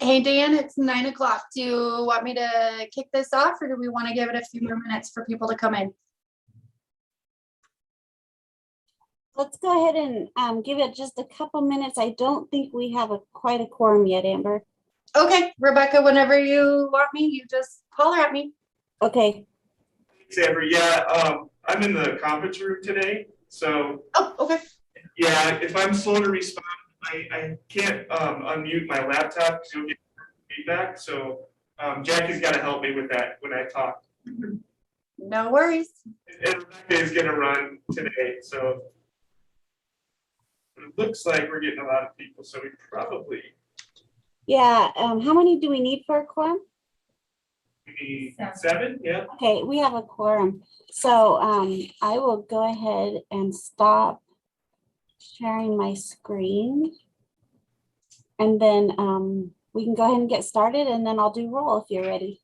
Hey, Dan, it's 9 o'clock. Do you want me to kick this off, or do we want to give it a few more minutes for people to come in? Let's go ahead and give it just a couple minutes. I don't think we have quite a quorum yet, Amber. Okay, Rebecca, whenever you want me, you just holler at me. Okay. Thanks, Amber. Yeah, I'm in the conference room today, so. Oh, okay. Yeah, if I'm slow to respond, I can't unmute my laptop because you'll get feedback. So Jackie's got to help me with that when I talk. No worries. And Rebecca is going to run today, so it looks like we're getting a lot of people. So we probably. Yeah. How many do we need for a quorum? Maybe 7, yeah. Okay, we have a quorum. So I will go ahead and stop sharing my screen. And then we can go ahead and get started, and then I'll do roll if you're ready.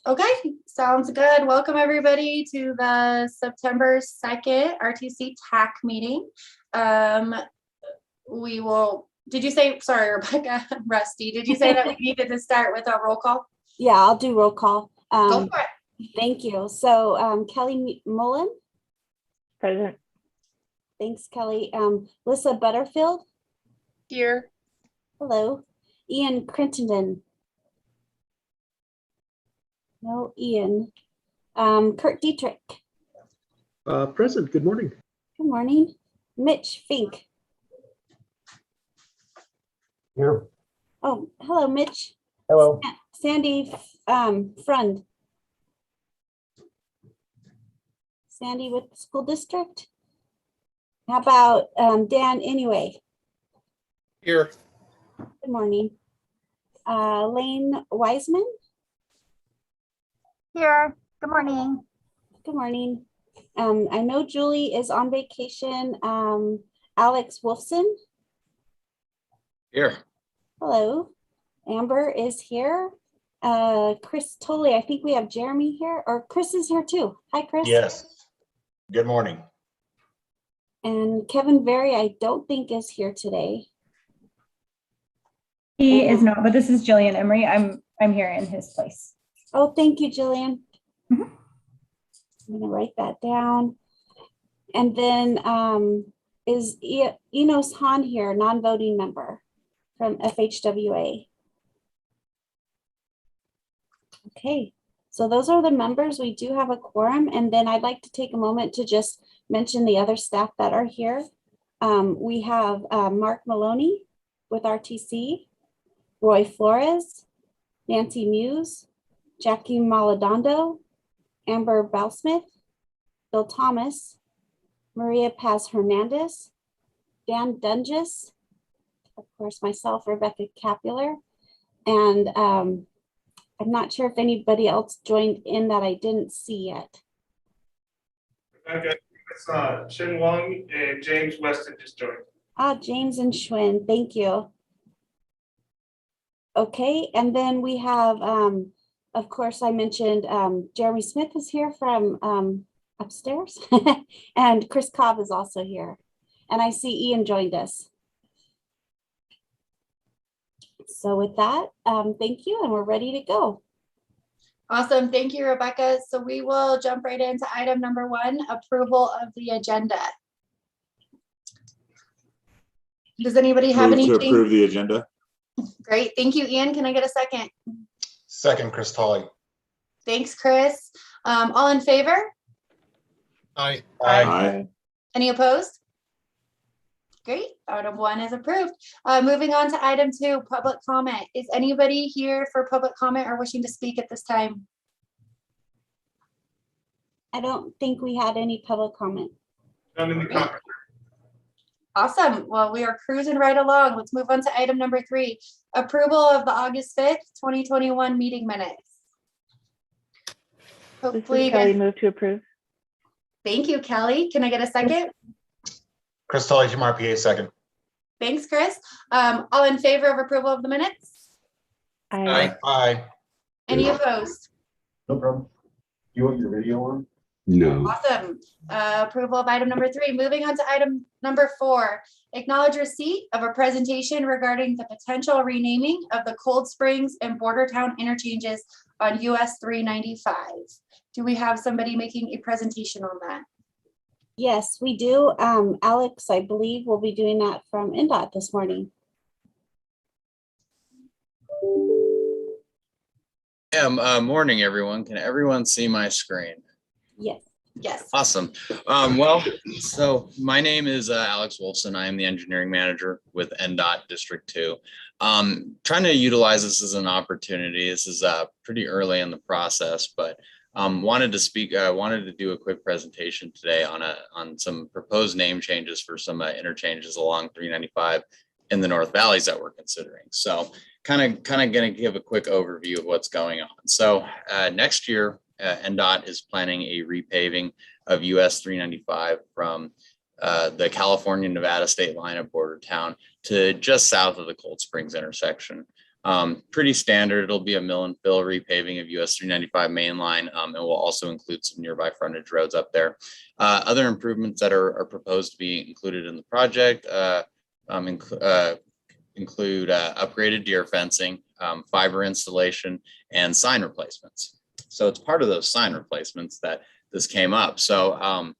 Okay, sounds good. Welcome everybody to the September 2nd RTC TAC meeting. We will, did you say, sorry, Rebecca, I'm rusty. Did you say that we needed to start with a roll call? Yeah, I'll do roll call. Go for it. Thank you. So Kelly Mullen. Present. Thanks, Kelly. Lisa Butterfield. Here. Hello. Ian Crittenden. No, Ian. Kurt Dietrich. Present. Good morning. Good morning. Mitch Fink. Here. Oh, hello, Mitch. Hello. Sandy Frund. Sandy with the school district. How about Dan anyway? Here. Good morning. Lane Wiseman. Here. Good morning. Good morning. I know Julie is on vacation. Alex Wolfson. Here. Hello. Amber is here. Chris Tolley, I think we have Jeremy here, or Chris is here too. Hi, Chris. Yes. Good morning. And Kevin Very, I don't think is here today. He is not, but this is Jillian Emery. I'm here in his place. Oh, thank you, Jillian. Mhm. I'm gonna write that down. And then is Enos Han here, non-voting member from FHWA. Okay, so those are the members. We do have a quorum, and then I'd like to take a moment to just mention the other staff that are here. We have Mark Maloney with RTC, Roy Flores, Nancy Muse, Jackie Maladondo, Amber Balsmith, Bill Thomas, Maria Paz Hernandez, Dan Dunges, of course myself, Rebecca Capular, and I'm not sure if anybody else joined in that I didn't see yet. Rebecca, Shen Wong and James Weston just joined. Ah, James and Schwinn, thank you. Okay, and then we have, of course, I mentioned Jeremy Smith is here from upstairs, and Chris Cobb is also here. And I see Ian joined us. So with that, thank you, and we're ready to go. Awesome. Thank you, Rebecca. So we will jump right into item number 1, approval of the agenda. Does anybody have anything? Move to approve the agenda. Great. Thank you, Ian. Can I get a second? Second, Chris Tolley. Thanks, Chris. All in favor? Aye. Aye. Any opposed? Great. Item 1 is approved. Moving on to item 2, public comment. Is anybody here for public comment or wishing to speak at this time? I don't think we had any public comment. I'm in the conference. Awesome. Well, we are cruising right along. Let's move on to item number 3, approval of the August 5th, 2021 meeting minutes. Hopefully, Kelly, move to approve. thank you, Kelly. Can I get a second? Chris Tolley, MRPA, second. Thanks, Chris. All in favor of approval of the minutes? Aye. Aye. Any opposed? No problem. You want your video on? No. Awesome. Approval of item number 3. Moving on to item number 4. Acknowledge receipt of a presentation regarding the potential renaming of the Cold Springs and Bordertown interchanges on US 395. Do we have somebody making a presentation on that? Yes, we do. Alex, I believe, will be doing that from NDOT this morning. Morning, everyone. Can everyone see my screen? Yes. Yes. Awesome. Well, so my name is Alex Wolfson. I am the engineering manager with NDOT District 2. Trying to utilize this as an opportunity. This is pretty early in the process, but wanted to do a quick presentation today on some proposed name changes for some interchanges along 395 in the North Valleys that we're considering. So kind of going to give a quick overview of what's going on. So next year, NDOT is planning a repaving of US 395 from the California-Nevada state line of Bordertown to just south of the Cold Springs intersection. Pretty standard. It'll be a mill and fill repaving of US 395 main line, and will also include some nearby frontage roads up there. Other improvements that are proposed to be included in the project include upgraded deer fencing, fiber installation, and sign replacements. So it's part of those sign replacements that this came up. So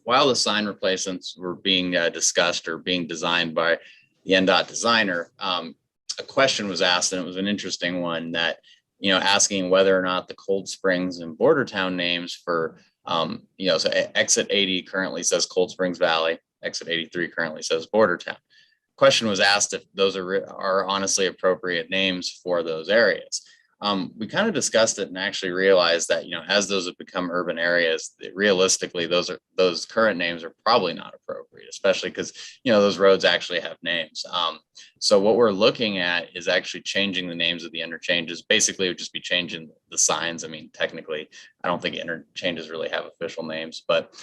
while the sign replacements were being discussed or being designed by the NDOT designer, a question was asked, and it was an interesting one, that, asking whether or not the Cold Springs and Bordertown names for, so exit 80 currently says Cold Springs Valley, exit 83 currently says Bordertown. Question was asked if those are honestly appropriate names for those areas. We kind of discussed it and actually realized that, as those have become urban areas, realistically, those current names are probably not appropriate, especially because, those roads actually have names. So what we're looking at is actually changing the names of the interchanges. Basically, it would just be changing the signs. I mean, technically, I don't think interchanges really have official names, but,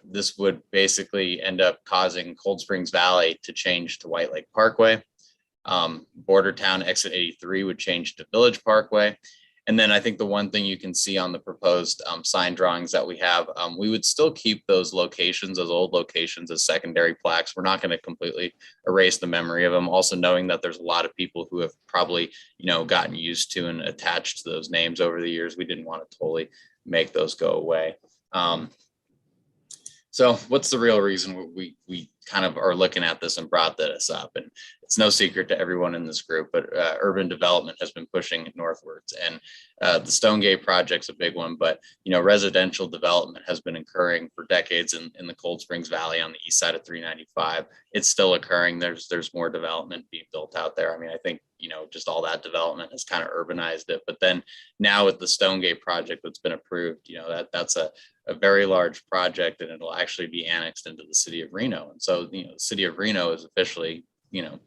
this would basically end up causing Cold Springs Valley to change to White Lake Parkway. Bordertown exit 83 would change to Village Parkway. And then I think the one thing you can see on the proposed sign drawings that we have, we would still keep those locations, those old locations, as secondary plaques. We're not going to completely erase the memory of them. Also knowing that there's a lot of people who have probably, gotten used to and attached to those names over the years. We didn't want to totally make those go away. So what's the real reason we kind of are looking at this and brought this up? And it's no secret to everyone in this group, but urban development has been pushing northwards, and the Stonegate project's a big one, but residential development has been occurring for decades in the Cold Springs Valley on the east side of 395. It's still occurring. There's more development being built out there. I mean, I think just all that development has kind of urbanized it. But then now with the Stonegate project that's been approved, that's a very large project, and it'll actually be annexed into the city of Reno. And so, the city of Reno is officially,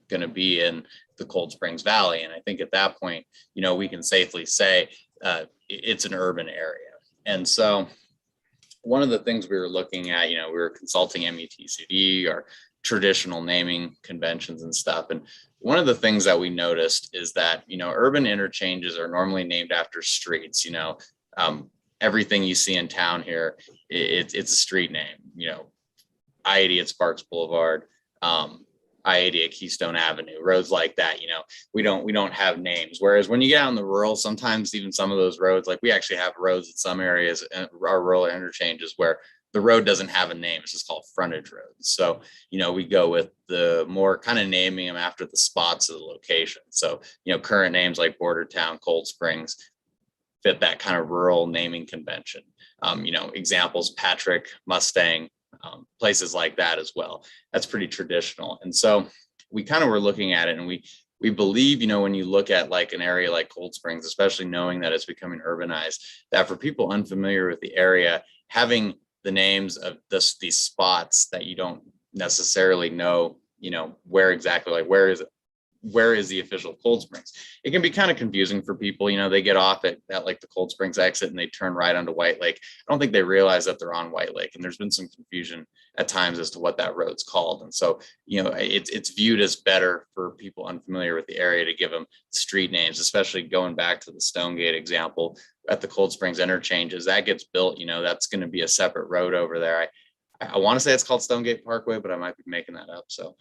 going to be in the Cold Springs Valley. And I think at that point, we can safely say it's an urban area. And so one of the things we were looking at, we were consulting MUTCD, our traditional naming conventions and stuff. And one of the things that we noticed is that, urban interchanges are normally named after streets. Everything you see in town here, it's a street name. I-80 at Sparks Boulevard, I-80 at Keystone Avenue, roads like that. We don't have names. Whereas when you get out in the rural, sometimes even some of those roads, like we actually have roads in some areas, our rural interchanges, where the road doesn't have a name. It's just called frontage roads. So, we go with the more kind of naming them after the spots of the location. So, current names like Bordertown, Cold Springs fit that kind of rural naming convention. Examples, Patrick, Mustang, places like that as well. That's pretty traditional. And so we kind of were looking at it, and we believe, when you look at like an area like Cold Springs, especially knowing that it's becoming urbanized, that for people unfamiliar with the area, having the names of these spots that you don't necessarily know, where exactly, like where is it? where is the official Cold Springs? It can be kind of confusing for people. You know, they get off at like the Cold Springs exit and they turn right onto White Lake. I don't think they realize that they're on White Lake, and there's been some confusion at times as to what that road's called. And so, you know, it's viewed as better for people unfamiliar with the area to give them street names, especially going back to the Stonegate example at the Cold Springs interchanges. That gets built, you know, that's going to be a separate road over there. I want to say it's called Stonegate Parkway, but I might be making that up. So,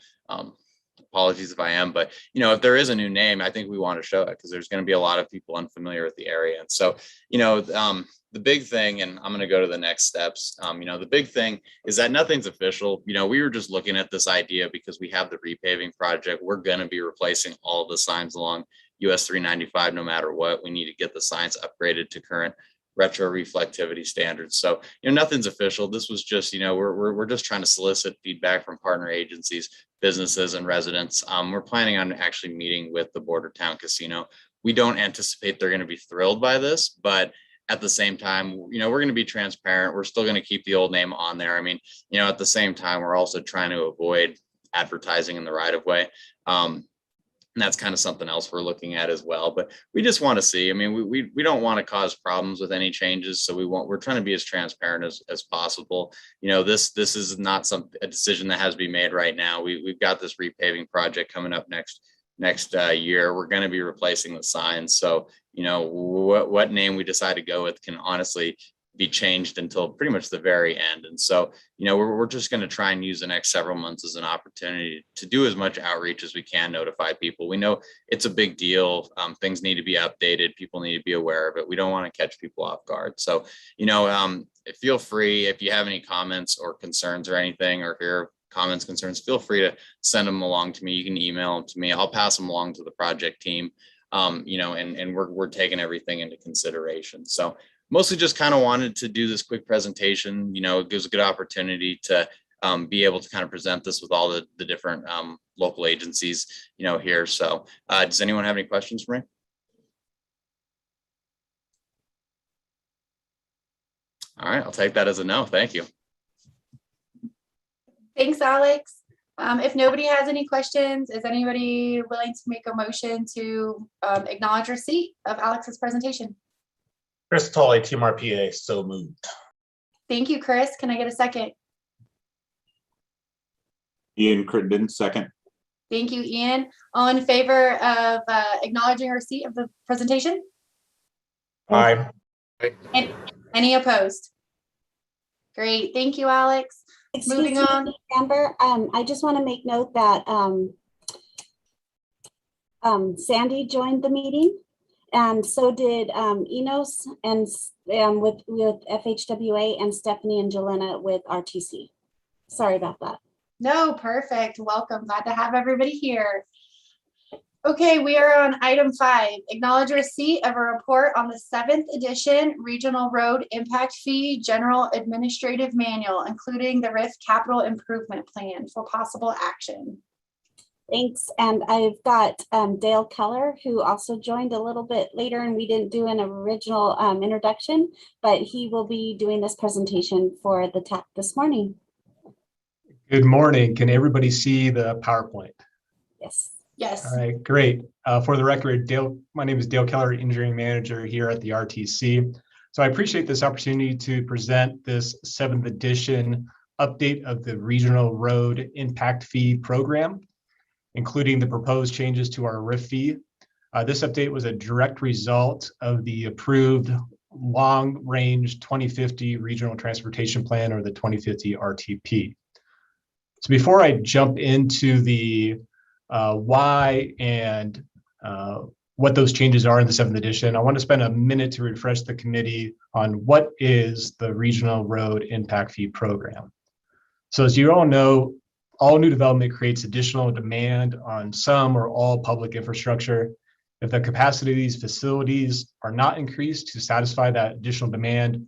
apologies if I am, but you know, if there is a new name, I think we want to show it because there's going to be a lot of people unfamiliar with the area. And so, you know, the big thing, and I'm going to go to the next steps. You know, the big thing is that nothing's official. You know, we were just looking at this idea because we have the repaving project. We're going to be replacing all of the signs along US 395, no matter what. We need to get the signs upgraded to current retro reflectivity standards. So, you know, nothing's official. This was just, you know, we're just trying to solicit feedback from partner agencies, businesses, and residents. We're planning on actually meeting with the Bordertown Casino. We don't anticipate they're going to be thrilled by this, but at the same time, you know, we're going to be transparent. We're still going to keep the old name on there. I mean, you know, at the same time, we're also trying to avoid advertising in the right of way. And that's kind of something else we're looking at as well. But we just want to see, I mean, we don't want to cause problems with any changes. So we're trying to be as transparent as possible. You know, this is not a decision that has to be made right now. We've got this repaving project coming up next year. We're going to be replacing the signs. So, you know, what name we decide to go with can honestly be changed until pretty much the very end. And so, you know, we're just going to try and use the next several months as an opportunity to do as much outreach as we can, notify people. We know it's a big deal. Things need to be updated. People need to be aware of it. We don't want to catch people off guard. So, you know, feel free, if you have any comments or concerns or anything, or hear comments, concerns, feel free to send them along to me. You can email them to me. I'll pass them along to the project team. You know, and we're taking everything into consideration. So mostly just kind of wanted to do this quick presentation. You know, it gives a good opportunity to be able to kind of present this with all the different local agencies, you know, here. So does anyone have any questions for me? All right, I'll take that as a no. Thank you. Thanks, Alex. If nobody has any questions, is anybody willing to make a motion to acknowledge receipt of Alex's presentation? Chris Tolley, Team RPA, so moved. Thank you, Chris. Can I get a second? Ian Crittenden, second. Thank you, Ian. All in favor of acknowledging receipt of the presentation? Aye. And any opposed? Great. Thank you, Alex. Moving on. Amber, I just want to make note that Sandy joined the meeting, and so did Enos and with FHWA, and Stephanie and Jelena with RTC. Sorry about that. No, perfect. Welcome. Glad to have everybody here. Okay, we are on item 5. Acknowledge receipt of a report on the 7th edition Regional Road Impact Fee General Administrative Manual, including the RIF Capital Improvement Plan for possible action. Thanks. And I've got Dale Keller, who also joined a little bit later, and we didn't do an original introduction, but he will be doing this presentation for the TAC this morning. Good morning. Can everybody see the PowerPoint? Yes. Yes. All right, great. For the record, my name is Dale Keller, Engineering Manager here at the RTC. So I appreciate this opportunity to present this 7th edition update of the Regional Road Impact Fee Program, including the proposed changes to our RIF fee. This update was a direct result of the approved long-range 2050 Regional Transportation Plan, or the 2050 RTP. So before I jump into the why and what those changes are in the 7th edition, I want to spend a minute to refresh the committee on what is the Regional Road Impact Fee Program. So as you all know, all new development creates additional demand on some or all public infrastructure. If the capacity of these facilities are not increased to satisfy that additional demand,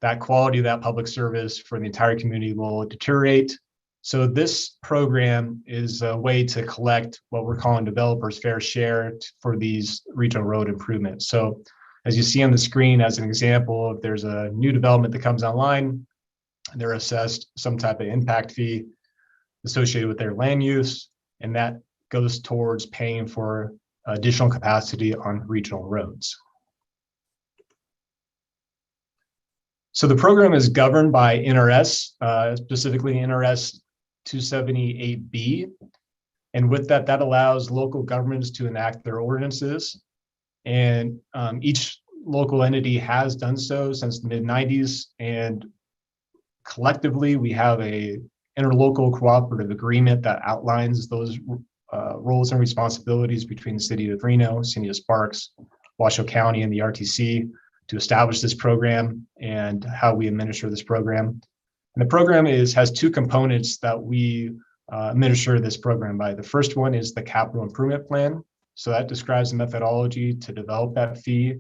that quality of that public service for the entire community will deteriorate. So this program is a way to collect what we're calling developers' fair share for these regional road improvements. So as you see on the screen, as an example, if there's a new development that comes online, they're assessed some type of impact fee associated with their land use, and that goes towards paying for additional capacity on regional roads. So the program is governed by NRS, specifically NRS 278B. And with that, that allows local governments to enact their ordinances. And each local entity has done so since the mid-90s. And collectively, we have a interlocal cooperative agreement that outlines those roles and responsibilities between the city of Reno, city of Sparks, Washoe County, and the RTC to establish this program and how we administer this program. And the program has two components that we administer this program by. The first one is the capital improvement plan. So that describes the methodology to develop that fee,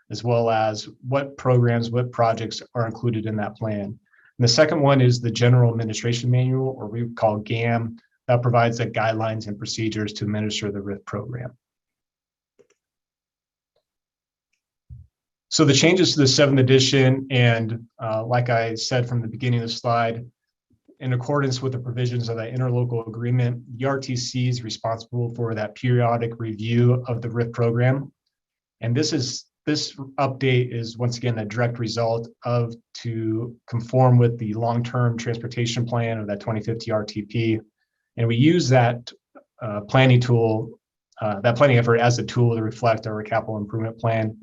as well as what programs, what projects are included in that plan. And the second one is the general administration manual, or we call GAM, that provides the guidelines and procedures to administer the RIF program. So the changes to the 7th edition, and like I said from the beginning of the slide, in accordance with the provisions of that interlocal agreement, the RTC is responsible for that periodic review of the RIF program. And this update is once again a direct result of to conform with the long-term transportation plan of that 2050 RTP. And we use that planning tool, that planning effort as a tool to reflect our capital improvement plan.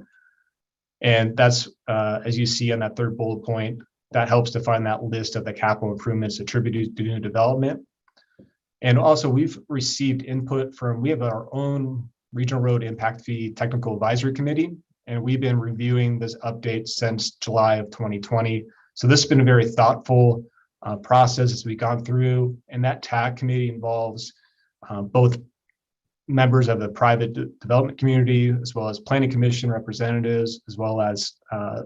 And that's, as you see on that third bullet point, that helps define that list of the capital improvements attributed to new development. And also we've received input from, we have our own Regional Road Impact Fee Technical Advisory Committee, and we've been reviewing this update since July of 2020. So this has been a very thoughtful process as we've gone through, and that TAC committee involves both members of the private development community, as well as planning commission representatives, as well as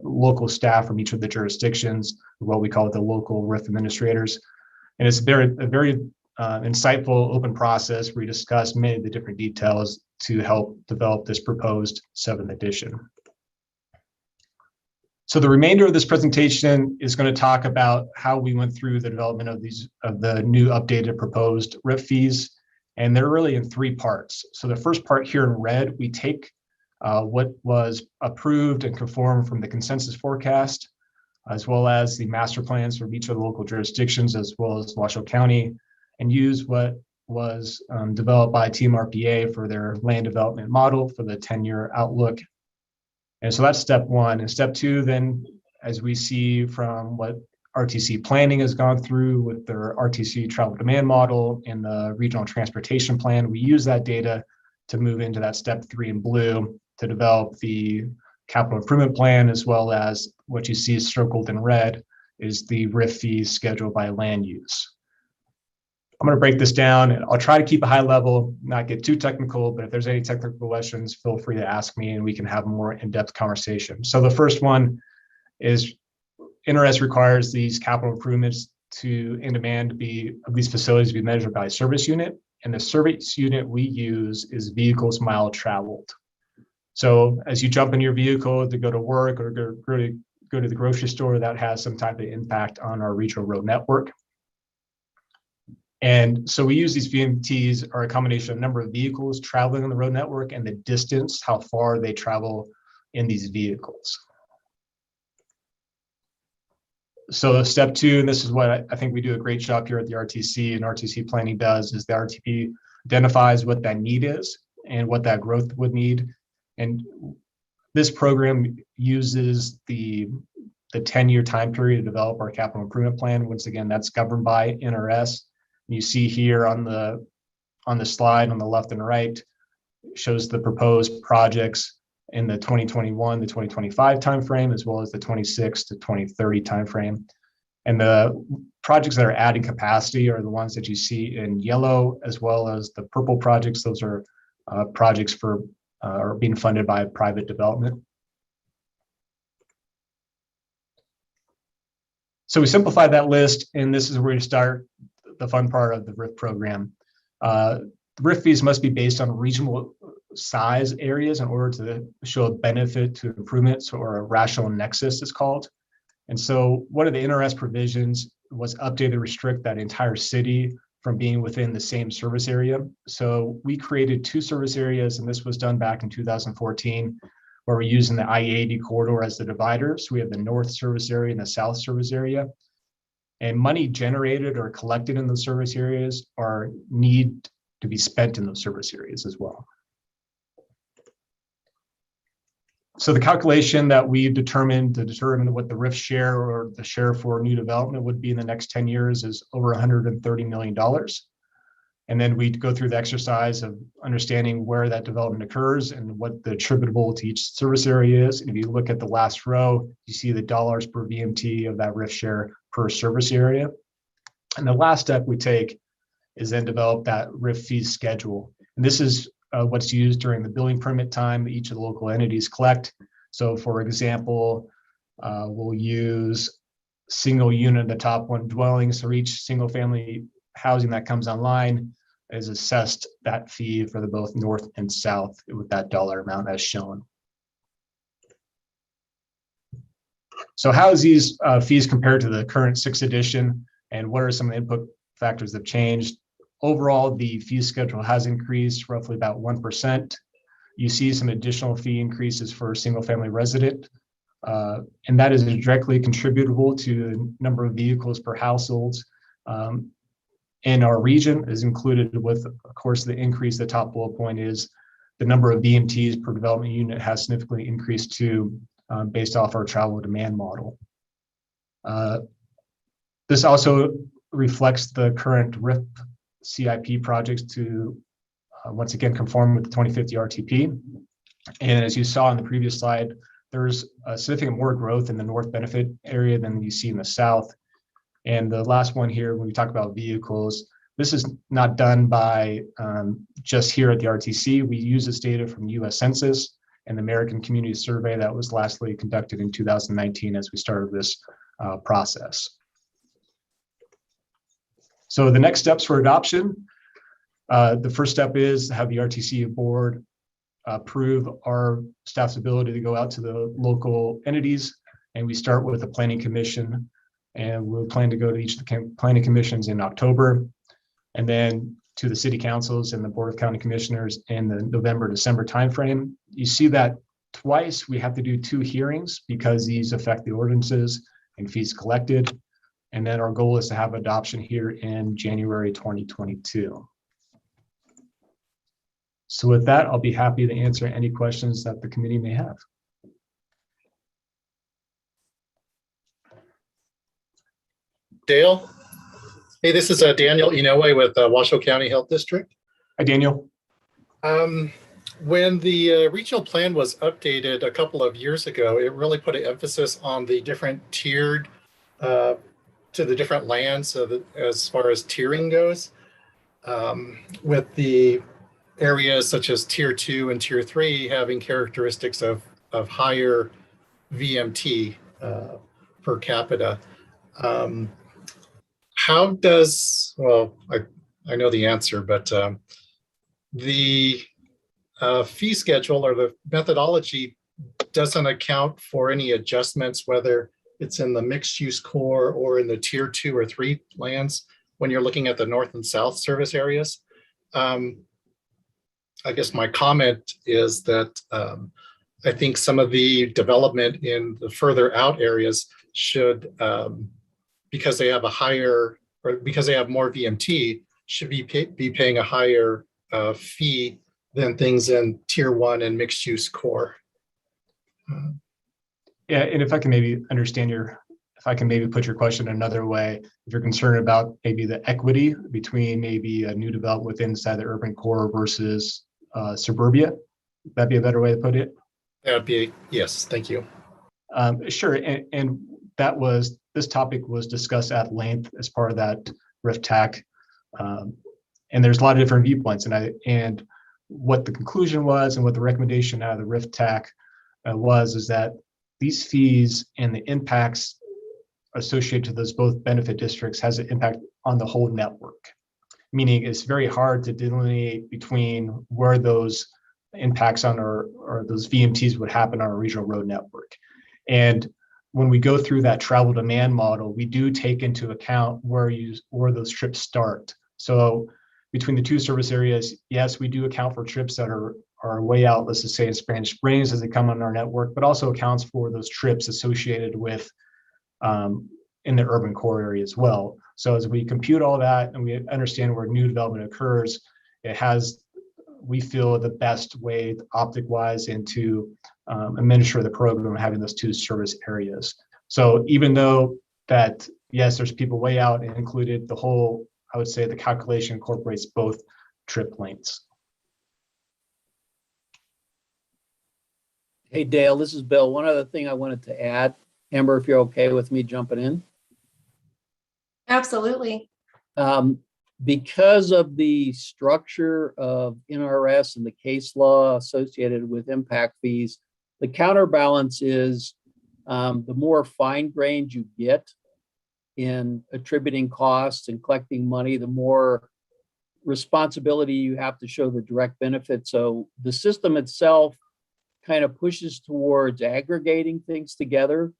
local staff from each of the jurisdictions, what we call the local RIF administrators. And it's a very insightful, open process where we discuss many of the different details to help develop this proposed 7th edition. So the remainder of this presentation is going to talk about how we went through the development of the new updated proposed RIF fees. And they're really in 3 parts. So the first part here in red, we take what was approved and conformed from the consensus forecast, as well as the master plans from each of the local jurisdictions, as well as Washoe County, and use what was developed by Team RPA for their land development model for the 10-year outlook. And so that's step 1. And step 2, then, as we see from what RTC planning has gone through with their RTC travel demand model and the regional transportation plan, we use that data to move into that step 3 in blue to develop the capital improvement plan, as well as what you see circled in red is the RIF fees scheduled by land use. I'm going to break this down, and I'll try to keep a high level, not get too technical, but if there's any technical questions, feel free to ask me and we can have a more in-depth conversation. So the first one is NRS requires these capital improvements in demand of these facilities to be measured by service unit. And the service unit we use is vehicles mile traveled. So as you jump in your vehicle to go to work or go to the grocery store, that has some type of impact on our regional road network. And so we use these VMTs are a combination of number of vehicles traveling on the road network and the distance, how far they travel in these vehicles. So step 2, and this is what I think we do a great job here at the RTC, and RTC planning does, is the RTP identifies what that need is and what that growth would need. And this program uses the 10-year time period to develop our capital improvement plan. Once again, that's governed by NRS. And you see here on the slide on the left and right, shows the proposed projects in the 2021 to 2025 timeframe, as well as the 26 to 2030 timeframe. And the projects that are adding capacity are the ones that you see in yellow, as well as the purple projects. Those are projects are being funded by private development. So we simplified that list, and this is where we start the fun part of the RIF program. The RIF fees must be based on regional size areas in order to show a benefit to improvements, or a rational nexus is called. And so one of the NRS provisions was updated to restrict that entire city from being within the same service area. So we created 2 service areas, and this was done back in 2014, where we're using the I-80 corridor as the divider. So we have the north service area and the south service area. And money generated or collected in those service areas are need to be spent in those service areas as well. So the calculation that we've determined to determine what the RIF share or the share for new development would be in the next 10 years is over $130 million. And then we go through the exercise of understanding where that development occurs and what the attributable to each service area is. And if you look at the last row, you see the dollars per VMT of that RIF share per service area. And the last step we take is then develop that RIF fee schedule. And this is what's used during the building permit time that each of the local entities collect. So for example, we'll use single unit, the top 1 dwelling. So each single family housing that comes online is assessed that fee for the both north and south with that dollar amount as shown. So how is these fees compared to the current 6th edition, and what are some of the input factors that have changed? Overall, the fee schedule has increased roughly about 1%. You see some additional fee increases for single family resident, and that is directly contributable to the number of vehicles per households in our region. Is included with, of course, the increase. The top bullet point is the number of VMTs per development unit has significantly increased to based off our travel demand model. This also reflects the current RIF CIP projects to once again conform with the 2050 RTP. And as you saw in the previous slide, there's a significant more growth in the north benefit area than you see in the south. And the last one here, when we talk about vehicles, this is not done by just here at the RTC. We use this data from US Census and the American Community Survey that was lastly conducted in 2019 as we started this process. So the next steps for adoption, the first step is to have the RTC board approve our staff's ability to go out to the local entities. And we start with the planning commission, and we'll plan to go to each of the planning commissions in October, and then to the city councils and the board of county commissioners in the November-December timeframe. You see that twice we have to do 2 hearings because these affect the ordinances and fees collected. And then our goal is to have adoption here in January 2022. So with that, I'll be happy to answer any questions that the committee may have. Dale? Hey, this is Daniel Inoue with Washoe County Health District. Hi, Daniel. When the regional plan was updated a couple of years ago, it really put an emphasis on the different tiered to the different lands, so that as far as tiering goes, with the areas such as tier 2 and tier 3 having characteristics of higher VMT per capita. How does, well, I know the answer, but the fee schedule or the methodology doesn't account for any adjustments, whether it's in the mixed use core or in the tier 2 or 3 lands when you're looking at the north and south service areas. I guess my comment is that I think some of the development in the further out areas should, because they have a higher, or because they have more VMT, should be paying a higher fee than things in tier 1 and mixed use core. Yeah, and if I can maybe understand if I can maybe put your question another way, if you're concerned about maybe the equity between maybe a new development within inside the urban core versus suburbia, that'd be a better way to put it? That would be, yes, thank you. Sure, and this topic was discussed at length as part of that RIF TAC, and there's a lot of different viewpoints, and what the conclusion was and what the recommendation out of the RIF TAC is that these fees and the impacts associated to those both benefit districts has an impact on the whole network, meaning it's very hard to delineate between where those impacts on or those VMTs would happen on a regional road network. And when we go through that travel demand model, we do take into account where those trips start. So between the two service areas, yes, we do account for trips that are way out, let's just say in Spanish Springs as they come on our network, but also accounts for those trips associated with in the urban core area as well. So as we compute all that and we understand where new development occurs, it has, we feel, the best way optic wise and to administer the program having those two service areas. So even though that, yes, there's people way out and included, the whole, I would say the calculation incorporates both trip lengths. Hey, Dale, this is Bill. One other thing I wanted to add, Amber, if you're okay with me jumping in. Absolutely. Because of the structure of NRS and the case law associated with impact fees, the counterbalance is the more fine-grained you get in attributing costs and collecting money, the more responsibility you have to show the direct benefit. So the system itself kind of pushes towards aggregating things together,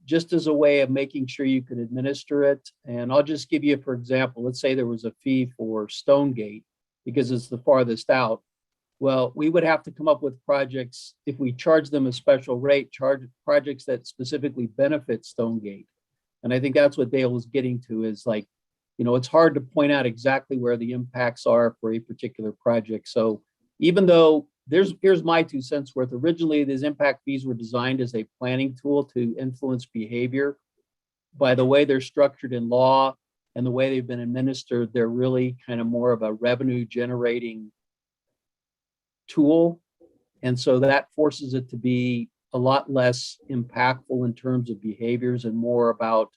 just as a way of making sure you can administer it. And I'll just give you, for example, let's say there was a fee for Stonegate because it's the farthest out. Well, we would have to come up with projects, if we charge them a special rate, charge projects that specifically benefit Stonegate. And I think that's what Dale was getting to, is like, you know, it's hard to point out exactly where the impacts are for a particular project. So even though here's my 2 cents worth, originally these impact fees were designed as a planning tool to influence behavior. By the way they're structured in law and the way they've been administered, they're really kind of more of a revenue generating tool. And so that forces it to be a lot less impactful in terms of behaviors and more about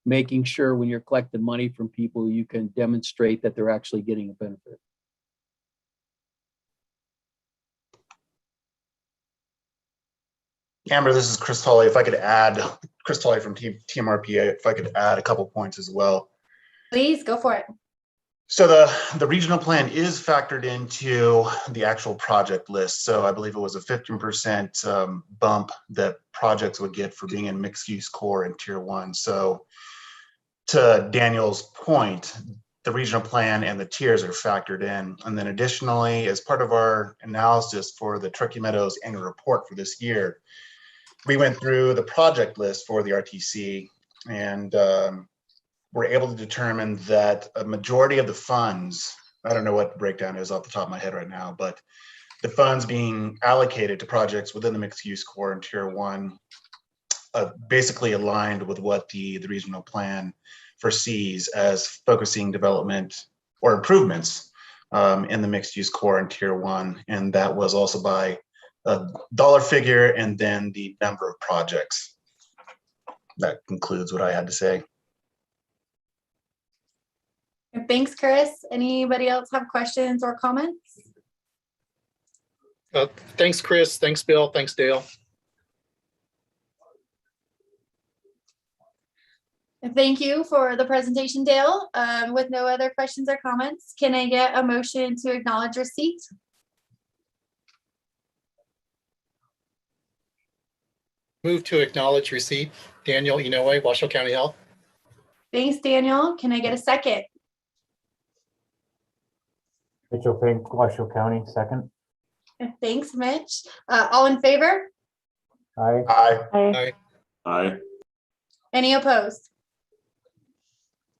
making sure when you're collecting money from people, you can demonstrate that they're actually getting a benefit. Amber, this is Chris Tolley. If I could add, Chris Tolley from TMRPA, if I could add a couple points as well. Please go for it. So the regional plan is factored into the actual project list. So I believe it was a 15% bump that projects would get for being in mixed use core and tier 1. So to Daniel's point, the regional plan and the tiers are factored in. And then additionally, as part of our analysis for the Truckee Meadows annual report for this year, we went through the project list for the RTC and we're able to determine that a majority of the funds, I don't know what the breakdown is off the top of my head right now, but the funds being allocated to projects within the mixed use core and tier 1 basically aligned with what the regional plan foresees as focusing development or improvements in the mixed use core and tier 1. And that was also by a dollar figure and then the number of projects. That concludes what I had to say. Thanks, Chris. Anybody else have questions or comments? Thanks, Chris. Thanks, Bill. Thanks, Dale. Thank you for the presentation, Dale. With no other questions or comments, can I get a motion to acknowledge receipt? Move to acknowledge receipt. Daniel Inoue, Washoe County Health. Thanks, Daniel. Can I get a second? Mitchell Pink, Washoe County, second. Thanks, Mitch. All in favor? Aye. Aye. Aye. Aye. Any opposed?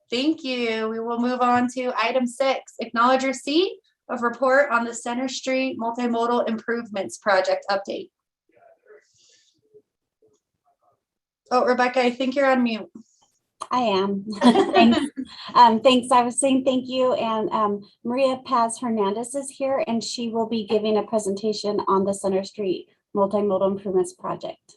Thank you. We will move on to item 6, acknowledge receipt of report on the Center Street Multimodal Improvements Project update. Oh, Rebecca, I think you're on mute. I am. Thanks. Thanks. I was saying thank you. And Maria Paz Hernandez is here, and she will be giving a presentation on the Center Street Multimodal Improvements Project.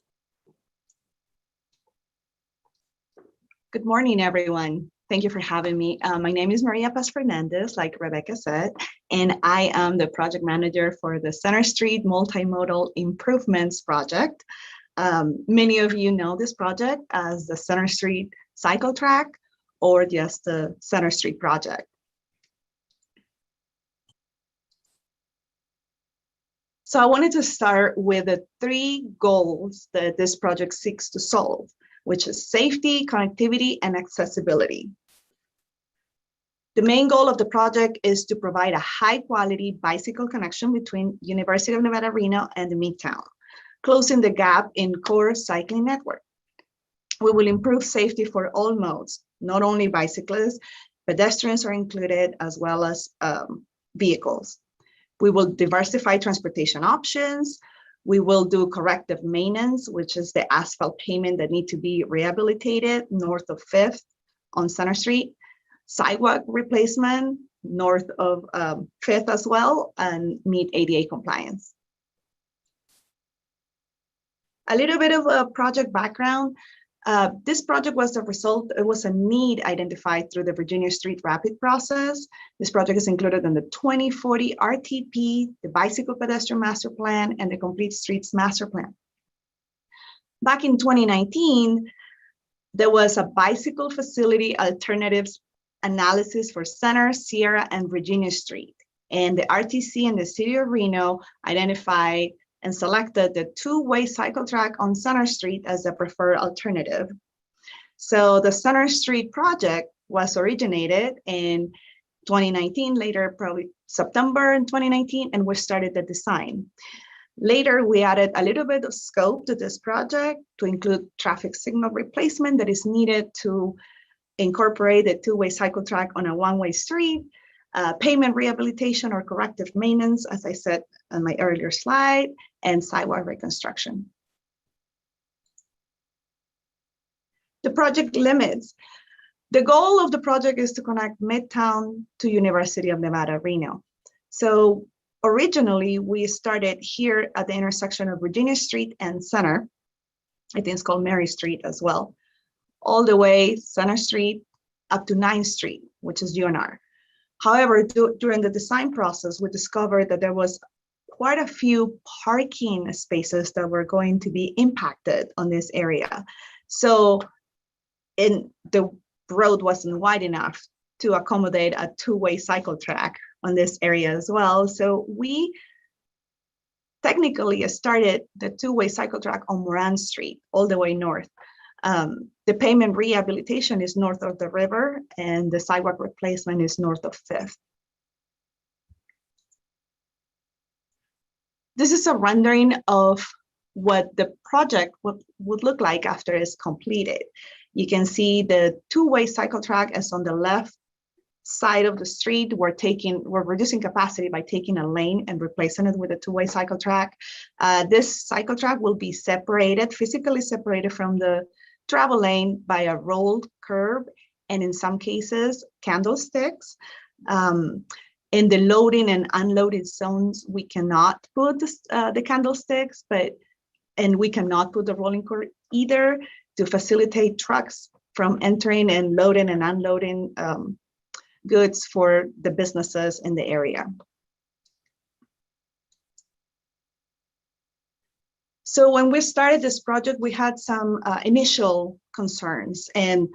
Good morning, everyone. Thank you for having me. My name is Maria Paz Fernandez, like Rebecca said, and I am the project manager for the Center Street Multimodal Improvements Project. Many of you know this project as the Center Street Cycle Track or just the Center Street Project. So I wanted to start with the 3 goals that this project seeks to solve, which is safety, connectivity, and accessibility. The main goal of the project is to provide a high-quality bicycle connection between University of Nevada, Reno and the Midtown, closing the gap in core cycling network. We will improve safety for all modes, not only bicyclists, pedestrians are included, as well as vehicles. We will diversify transportation options. We will do corrective maintenance, which is the asphalt pavement that need to be rehabilitated north of 5th on Center Street, sidewalk replacement north of 5th as well, and meet ADA compliance. A little bit of a project background. This project was the result, it was a need identified through the Virginia Street Rapid process. This project is included in the 2040 RTP, the Bicycle Pedestrian Master Plan, and the Complete Streets Master Plan. Back in 2019, there was a bicycle facility alternatives analysis for Center, Sierra, and Virginia Street. And the RTC and the City of Reno identified and selected the two-way cycle track on Center Street as the preferred alternative. So the Center Street project was originated in 2019, later probably September in 2019, and we started the design. Later, we added a little bit of scope to this project to include traffic signal replacement that is needed to incorporate the two-way cycle track on a one-way street, pavement rehabilitation or corrective maintenance, as I said on my earlier slide, and sidewalk reconstruction. The project limits. The goal of the project is to connect Midtown to University of Nevada, Reno. So originally, we started here at the intersection of Virginia Street and Center. I think it's called Mary Street as well, all the way Center Street up to 9th Street, which is UNR. However, during the design process, we discovered that there was quite a few parking spaces that were going to be impacted on this area. So the road wasn't wide enough to accommodate a two-way cycle track on this area as well. So we technically started the two-way cycle track on Moran Street, all the way north. The pavement rehabilitation is north of the river, and the sidewalk replacement is north of 5th. This is a rendering of what the project would look like after it's completed. You can see the two-way cycle track is on the left side of the street. We're reducing capacity by taking a lane and replacing it with a two-way cycle track. This cycle track will be separated, physically separated from the travel lane by a rolled curb, and in some cases, candlesticks. In the loading and unloading zones, we cannot put the candlesticks, and we cannot put the rolling curb either, to facilitate trucks from entering and loading and unloading goods for the businesses in the area. So when we started this project, we had some initial concerns, and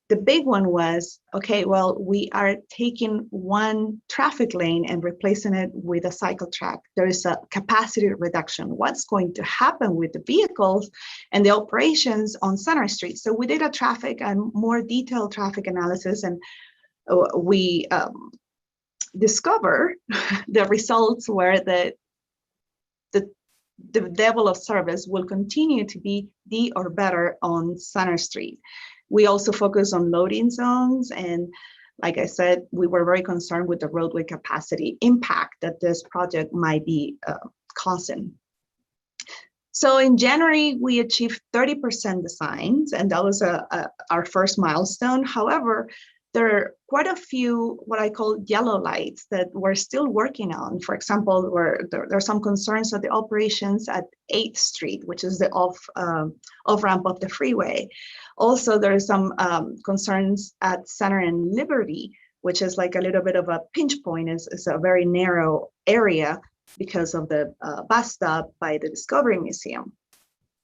the big one was, okay, well, we are taking one traffic lane and replacing it with a cycle track. There is a capacity reduction. What's going to happen with the vehicles and the operations on Center Street? So we did a traffic and more detailed traffic analysis, and we discovered the results were that the level of service will continue to be D or better on Center Street. We also focus on loading zones, and like I said, we were very concerned with the roadway capacity impact that this project might be causing. So in January, we achieved 30% designs, and that was our first milestone. However, there are quite a few what I call yellow lights that we're still working on. For example, there are some concerns of the operations at 8th Street, which is the off-ramp of the freeway. Also, there are some concerns at Center and Liberty, which is like a little bit of a pinch point. It's a very narrow area because of the bus stop by the Discovery Museum.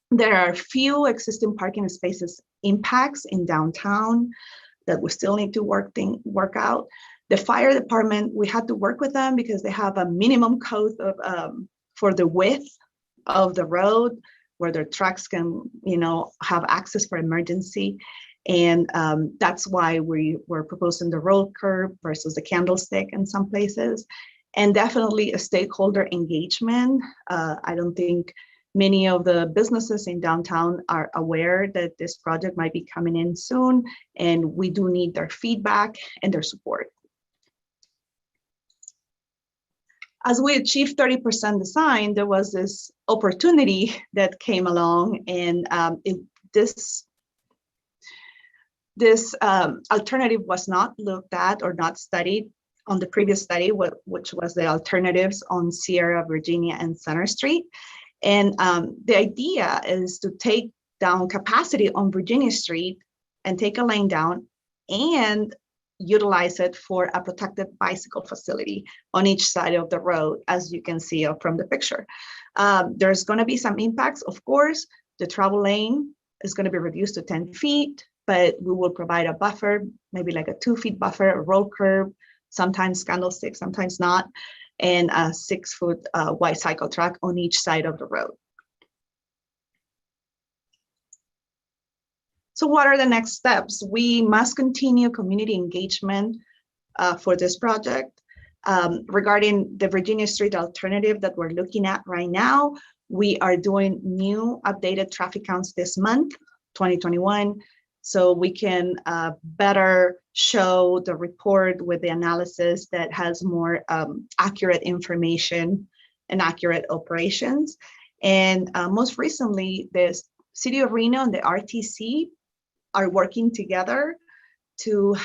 There are few existing parking spaces impacts in downtown that we still need to work out. The fire department, we had to work with them because they have a minimum code of for the width of the road where their trucks can, have access for emergency. And that's why we were proposing the road curb versus the candlestick in some places. And definitely a stakeholder engagement. I don't think many of the businesses in downtown are aware that this project might be coming in soon, and we do need their feedback and their support. As we achieved 30% design, there was this opportunity that came along, and this alternative was not looked at or not studied on the previous study, which was the alternatives on Sierra, Virginia, and Center Street. And the idea is to take down capacity on Virginia Street and take a lane down and utilize it for a protected bicycle facility on each side of the road, as you can see from the picture. There's going to be some impacts, of course. The travel lane is going to be reduced to 10 feet, but we will provide a buffer, maybe like a 2-foot buffer, a road curb, sometimes candlestick, sometimes not, and a 6-foot wide cycle track on each side of the road. So what are the next steps? We must continue community engagement for this project. Regarding the Virginia Street alternative that we're looking at right now, we are doing new updated traffic counts this month, 2021, so we can better show the report with the analysis that has more accurate information and accurate operations. And most recently, the City of Reno and the RTC are working together to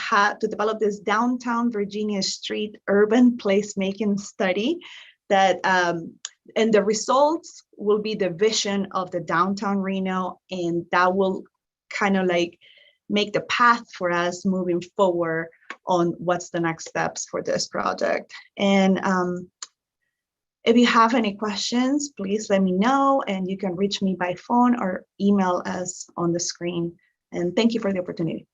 develop this downtown Virginia Street urban placemaking study that and the results will be the vision of the downtown Reno, and that will kind of like make the path for us moving forward on what's the next steps for this project. And if you have any questions, please let me know, and you can reach me by phone or email us on the screen. And thank you for the opportunity.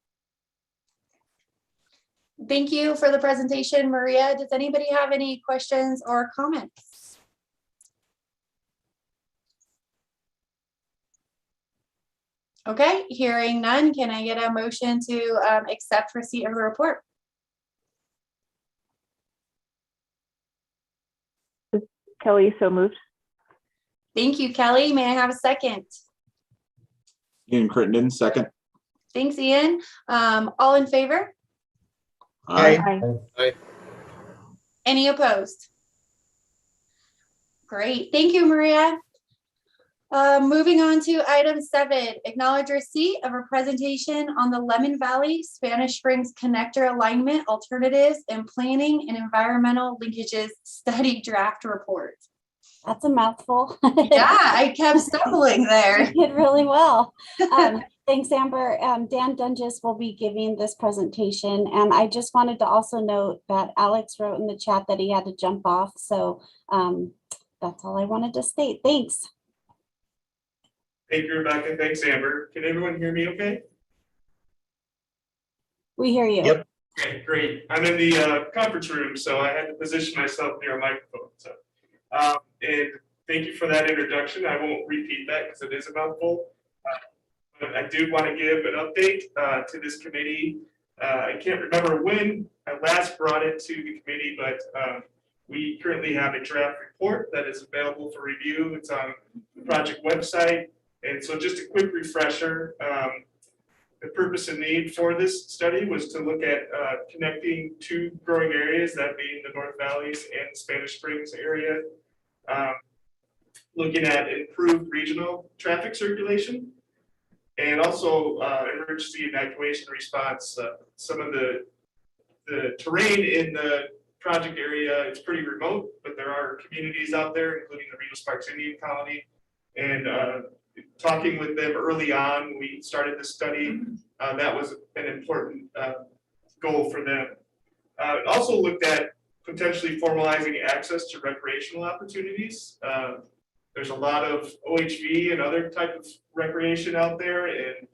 Thank you for the presentation, Maria. Does anybody have any questions or comments? Okay, hearing none, can I get a motion to accept receipt of the report? Kelly, so moved. Thank you, Kelly. May I have a second? Ian Crittenden, second. Thanks, Ian. All in favor? Aye. Aye. Any opposed? Great, thank you, Maria. Moving on to item 7, acknowledge receipt of a presentation on the Lemmon Valley Spanish Springs Connector Alignment Alternatives and Planning and Environmental Linkages Study Draft Report. That's a mouthful. Yeah, I kept stumbling there. You did really well. Thanks, Amber. Dan Dunges will be giving this presentation. And I just wanted to also note that Alex wrote in the chat that he had to jump off. So that's all I wanted to state. Thanks. Thank you, Rebecca. Thanks, Amber. Can everyone hear me okay? We hear you. Yep. Okay, great. I'm in the conference room, so I had to position myself near a microphone. So, and thank you for that introduction. I won't repeat that because it is a mouthful. But I do want to give an update to this committee. I can't remember when I last brought it to the committee, but we currently have a draft report that is available for review. It's on the project website. And so just a quick refresher, the purpose and need for this study was to look at connecting 2 growing areas, that being the North Valleys and Spanish Springs area, looking at improved regional traffic circulation, and also emergency evacuation response. Some of the terrain in the project area is pretty remote, but there are communities out there, including the Reno Sparks Indian Colony, and talking with them early on when we started the study, that was an important goal for them. It also looked at potentially formalizing access to recreational opportunities. There's a lot of OHV and other type of recreation out there, and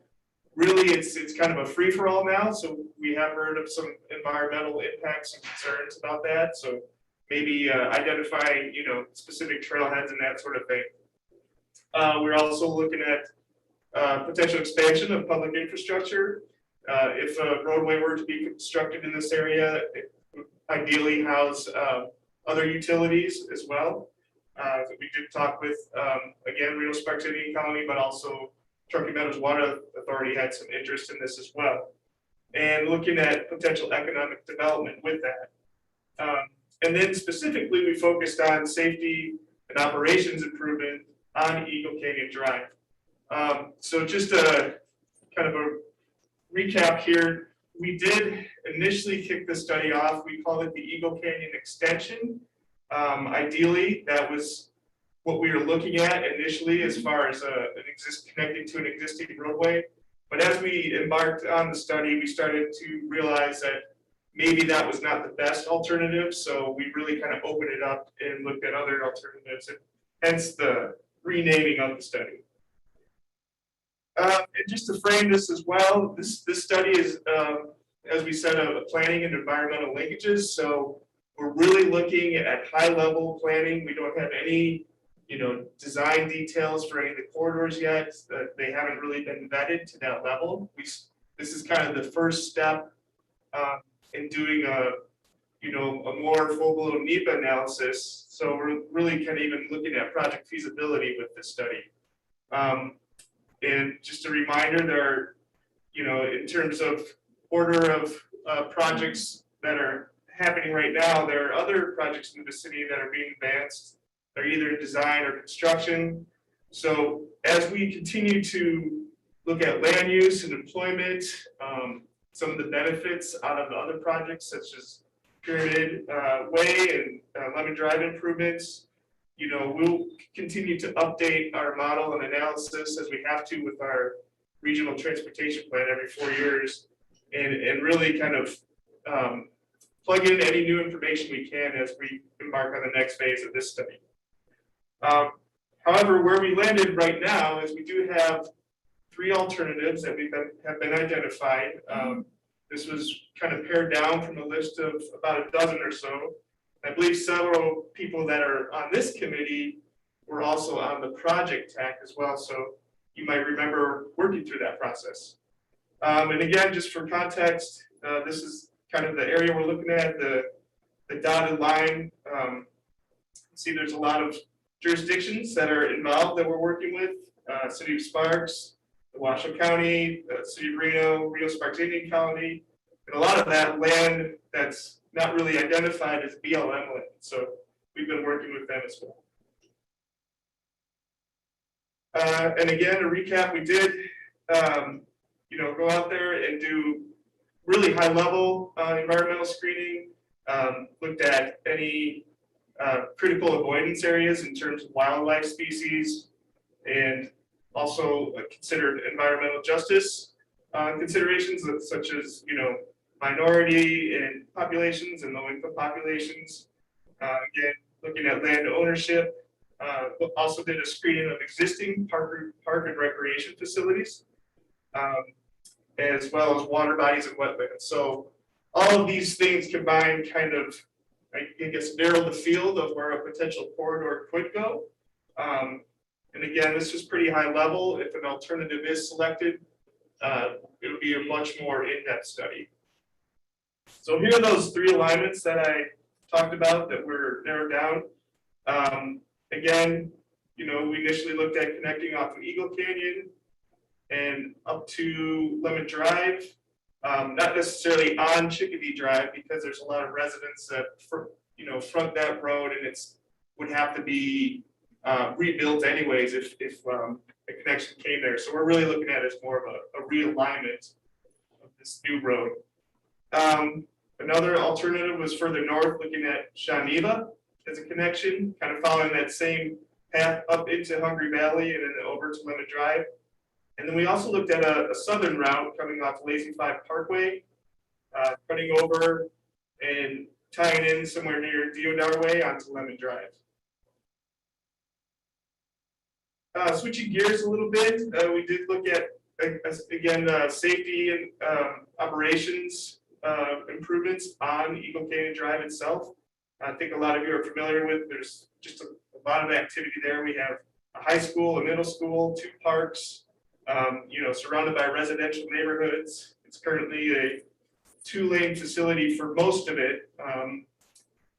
really it's kind of a free-for-all now. So we have heard of some environmental impacts and concerns about that. So maybe identifying, specific trailheads and that sort of thing. We're also looking at potential expansion of public infrastructure If a roadway were to be constructed in this area, it would ideally house other utilities as well. We did talk with, again, Rio Sparks Indian Colony, but also Truckee Meadows Water Authority had some interest in this as well. And looking at potential economic development with that. And then specifically, we focused on safety and operations improvement on Eagle Canyon Drive. So just a kind of a recap here. We did initially kick the study off. We called it the Eagle Canyon Extension. Ideally, that was what we were looking at initially as far as connecting to an existing roadway. But as we embarked on the study, we started to realize that maybe that was not the best alternative. So we really kind of opened it up and looked at other alternatives, and hence the renaming of the study. And just to frame this as well, this study is, as we said, planning and environmental linkages. So we're really looking at high level planning. We don't have any, design details for any of the corridors yet. They haven't really been vetted to that level. This is kind of the first step in doing a more full-blown NEPA analysis. So we're really kind of even looking at project feasibility with this study. And just a reminder, there are, in terms of order of projects that are happening right now, there are other projects in the city that are being advanced. They're either in design or construction. So as we continue to look at land use and employment, some of the benefits out of the other projects, such as Pyramid Way and Lemon Drive improvements, we'll continue to update our model and analysis as we have to with our regional transportation plan every 4 years, and really kind of plug in any new information we can as we embark on the next phase of this study. However, where we landed right now is we do have 3 alternatives that have been identified. This was kind of pared down from a list of about a dozen or so. I believe several people that are on this committee were also on the project TAC as well. So you might remember working through that process. And again, just for context, this is kind of the area we're looking at, the dotted line. See, there's a lot of jurisdictions that are involved that we're working with, City of Sparks, the Washoe County, the City of Reno, Rio Sparks Indian Colony, and a lot of that land that's not really identified as BLM land. So we've been working with them as well. And again, to recap, we did, go out there and do really high level environmental screening, looked at any critical avoidance areas in terms of wildlife species, and also considered environmental justice considerations such as, minority and populations and low-income populations. Again, looking at land ownership. Also did a screening of existing park and recreation facilities, as well as water bodies and wetlands. So all of these things combined kind of, I guess, narrowed the field of where a potential corridor could go. And again, this was pretty high level. If an alternative is selected, it would be a much more in-depth study. So here are those 3 alignments that I talked about that were narrowed down. Again, we initially looked at connecting off of Eagle Canyon and up to Lemon Drive, not necessarily on Chickadee Drive, because there's a lot of residents that front that road, and would have to be rebuilt anyways if a connection came there. So we're really looking at it as more of a realignment of this new road. Another alternative was further north, looking at Shawnee as a connection, kind of following that same path up into Hungry Valley and then over to Lemon Drive. And then we also looked at a southern route coming off Lazy 5 Parkway, cutting over and tying in somewhere near Deodar Way onto Lemon Drive. Switching gears a little bit, we did look at, again, safety and operations improvements on Eagle Canyon Drive itself. I think a lot of you are familiar with, there's just a lot of activity there. We have a high school, a middle school, 2 parks, surrounded by residential neighborhoods. It's currently a 2-lane facility for most of it.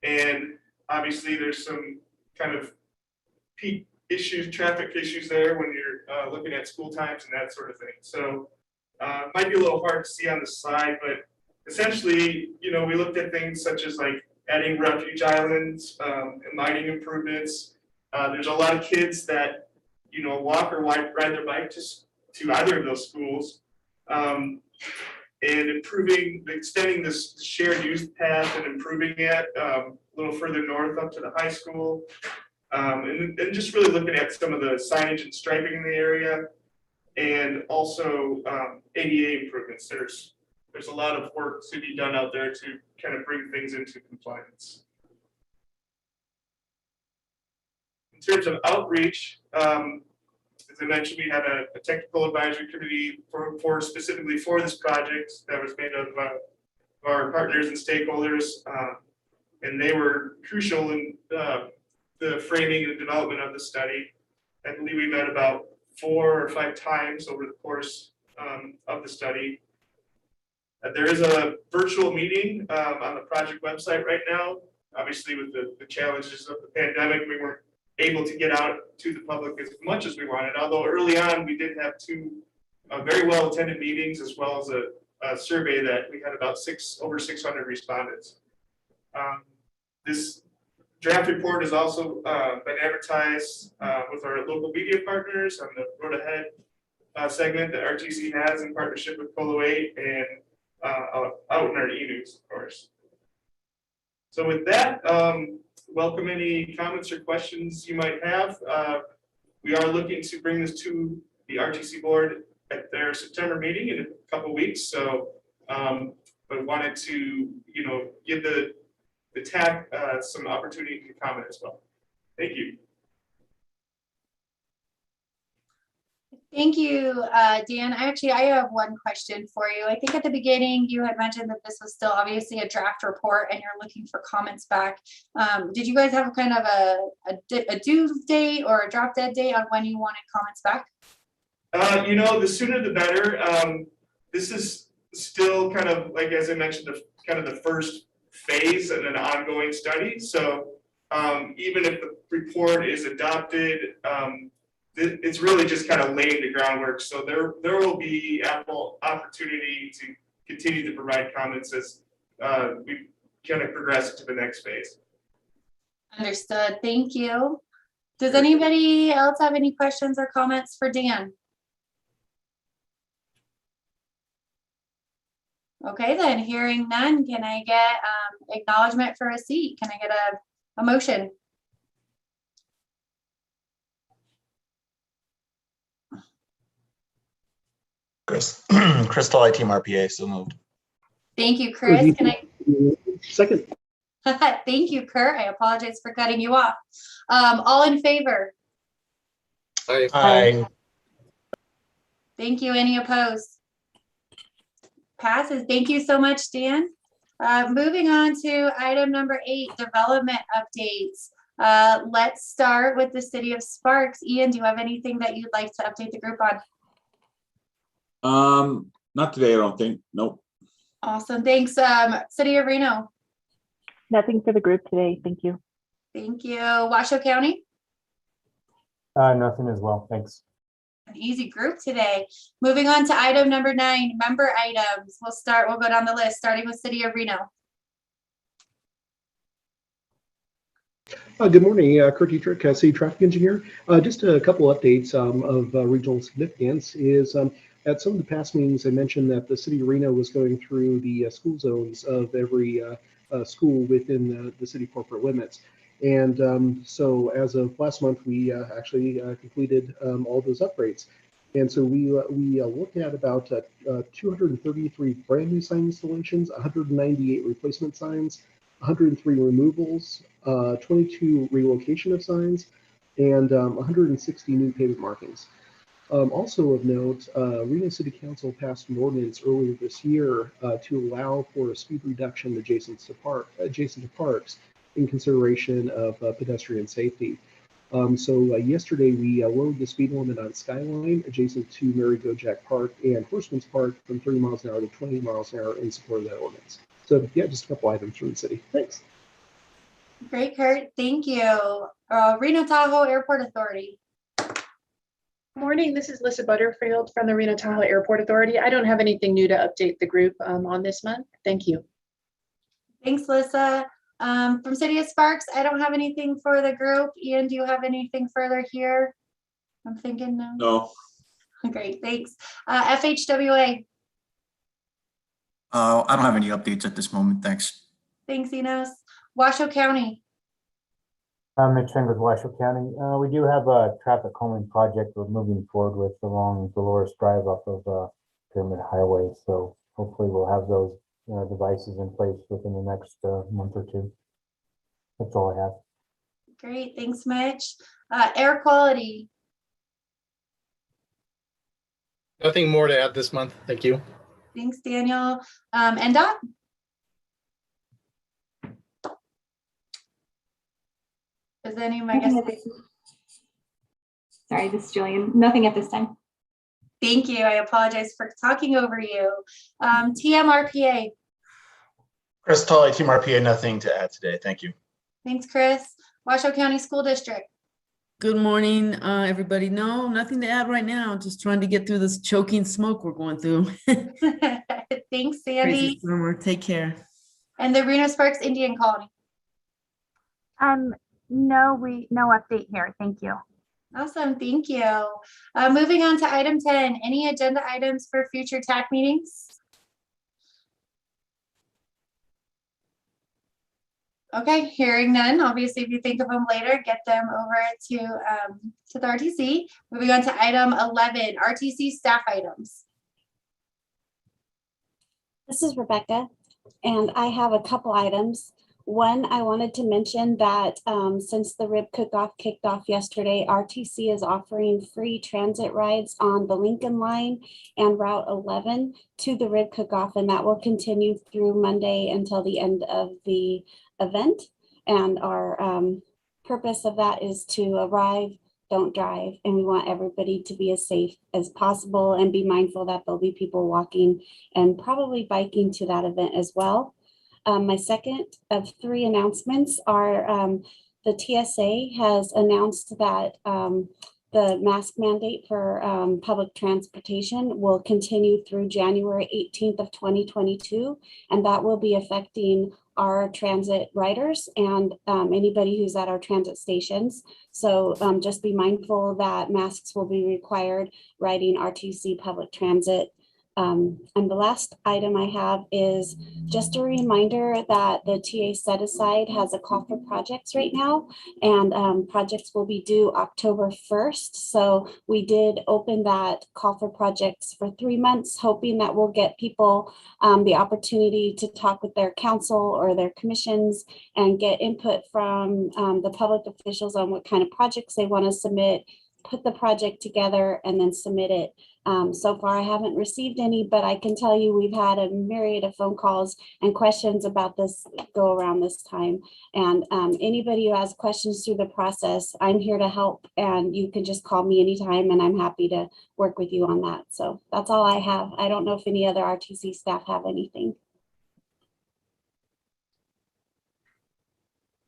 And obviously there's some kind of peak issues, traffic issues there when you're looking at school times and that sort of thing. So might be a little hard to see on the slide, but essentially, you know, we looked at things such as like adding refuge islands and lighting improvements. There's a lot of kids that, you know, walk or ride their bike to either of those schools. And extending this shared use path and improving it a little further north up to the high school. And just really looking at some of the signage and striping in the area, and also ADA improvements. There's a lot of work to be done out there to kind of bring things into compliance. In terms of outreach, as I mentioned, we had a technical advisory committee for specifically for this project that was made of our partners and stakeholders, and they were crucial in the framing and development of the study. I believe we met about 4 or 5 times over the course of the study. There is a virtual meeting on the project website right now. Obviously, with the challenges of the pandemic, we weren't able to get out to the public as much as we wanted. Although early on, we did have 2 very well attended meetings, as well as a survey that we had about over 600 respondents. This draft report has also been advertised with our local media partners on the Road Ahead segment that RTC has in partnership with Polo 8 and out in our e-news, of course. So with that, welcome any comments or questions you might have. We are looking to bring this to the RTC board at their September meeting in a couple weeks. So, but wanted to, you know, give the TAC some opportunity to comment as well. Thank you. Thank you, Dan. I have one question for you. I think at the beginning you had mentioned that this was still obviously a draft report and you're looking for comments back. Did you guys have kind of a due date or a drop dead date on when you wanted comments back? You know, the sooner the better. This is still kind of, like, as I mentioned, kind of the first phase in an ongoing study. So even if the report is adopted, it's really just kind of laying the groundwork. So there will be ample opportunity to continue to provide comments as we kind of progress to the next phase. Understood. Thank you. Does anybody else have any questions or comments for Dan? Okay, then hearing none, can I get acknowledgement for receipt? Can I get a motion? Crystal, IT RPA, so moved. Thank you, Chris. Can I? Second. Thank you, Kurt. I apologize for cutting you off. All in favor? Aye. Aye. Thank you. Any opposed? Passes. Thank you so much, Dan. Moving on to item number 8, development updates. Let's start with the city of Sparks. Ian, do you have anything that you'd like to update the group on? Not today, I don't think. Nope. Awesome. Thanks. City of Reno. Nothing for the group today. Thank you. Thank you. Washoe County. Nothing as well. Thanks. An easy group today. Moving on to item number 9, member items. We'll go down the list, starting with City of Reno. Good morning, Kurt Dietrich, City Traffic Engineer. Just a couple updates of regional significance is at some of the past meetings, I mentioned that the City of Reno was going through the school zones of every school within the city corporate limits. And so as of last month, we actually completed all those upgrades. And so we looked at about 233 brand new sign installations, 198 replacement signs, 103 removals, 22 relocation of signs, and 160 new pavement markings. Also of note, Reno City Council passed an ordinance earlier this year to allow for a speed reduction adjacent to parks in consideration of pedestrian safety. So yesterday we lowered the speed limit on Skyline adjacent to Mary-Go-Jack Park and Horseman's Park from 30 miles an hour to 20 miles an hour in support of that ordinance. So yeah, just a couple items from the city. Thanks. Great, Kurt. Thank you. Reno Tahoe Airport Authority. Morning, this is Lissa Butterfield from the Reno Tahoe Airport Authority. I don't have anything new to update the group on this month. Thank you. Thanks, Lissa. From City of Sparks, I don't have anything for the group. Ian, do you have anything further here? I'm thinking no. No. Great, thanks. FHWA. I don't have any updates at this moment. Thanks. Thanks, Enos. Washoe County. I'm Mitch Feng with Washoe County. We do have a traffic calming project we're moving forward with along Dolores Drive off of Pyramid Highway. So hopefully we'll have those devices in place within the next month or two. That's all I have. Great, thanks, Mitch. Air quality. Nothing more to add this month. Thank you. Thanks, Daniel. NDOT. Is anyone, I guess? Sorry, this is Jillian. Nothing at this time. Thank you. I apologize for talking over you. TMRPA. Chris Tolley, Team RPA, nothing to add today. Thank you. Thanks, Chris. Washoe County School District. Good morning, everybody. No, nothing to add right now. Just trying to get through this choking smoke we're going through. Thanks, Crazy Sandy. summer. Take care. And the Reno Sparks Indian Colony. No update here. Thank you. Awesome, thank you. Moving on to item 10, any agenda items for future TAC meetings? Okay, hearing none. Obviously, if you think of them later, get them over to the RTC. Moving on to item 11, RTC staff items. This is Rebecca, and I have a couple items. One, I wanted to mention that since the Rib Cook-Off kicked off yesterday, RTC is offering free transit rides on the Lincoln Line and Route 11 to the Rib Cook-Off, and that will continue through Monday until the end of the event. And our purpose of that is to arrive, don't drive, and we want everybody to be as safe as possible and be mindful that there'll be people walking and probably biking to that event as well. My second of three announcements are the TSA has announced that the mask mandate for public transportation will continue through January 18th of 2022, and that will be affecting our transit riders and anybody who's at our transit stations. So just be mindful that masks will be required riding RTC public transit. And the last item I have is just a reminder that the TA set aside has a call for projects right now, and projects will be due October 1st. So we did open that call for projects for 3 months, hoping that we'll get people the opportunity to talk with their council or their commissions and get input from the public officials on what kind of projects they want to submit, put the project together, and then submit it. So far, I haven't received any, but I can tell you we've had a myriad of phone calls and questions about this go around this time. And anybody who has questions through the process, I'm here to help, and you can just call me anytime, and I'm happy to work with you on that. So that's all I have. I don't know if any other RTC staff have anything.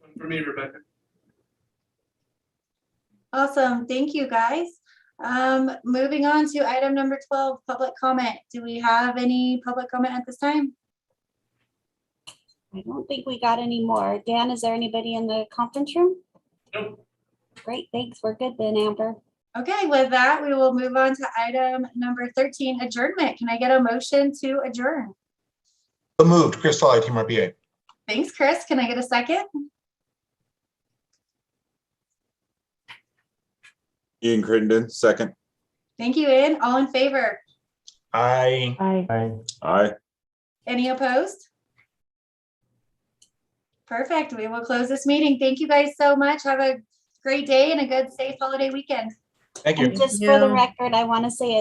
One for me, Rebecca. Awesome, thank you, guys. Moving on to item number 12, public comment. Do we have any public comment at this time? I don't think we got any more. Dan, is there anybody in the conference room? Nope. Great, thanks. We're good then, Amber. Okay, with that, we will move on to item number 13, adjournment. Can I get a motion to adjourn? So moved. Chris Tolley, Team RPA. Thanks, Chris. Can I get a second? Ian Crittenden, second. Thank you, Ian. All in favor? Aye. Aye. Aye. Any opposed? Perfect. We will close this meeting. Thank you guys so much. Have a great day and a good, safe holiday weekend. Thank you. And just for the record, I want to say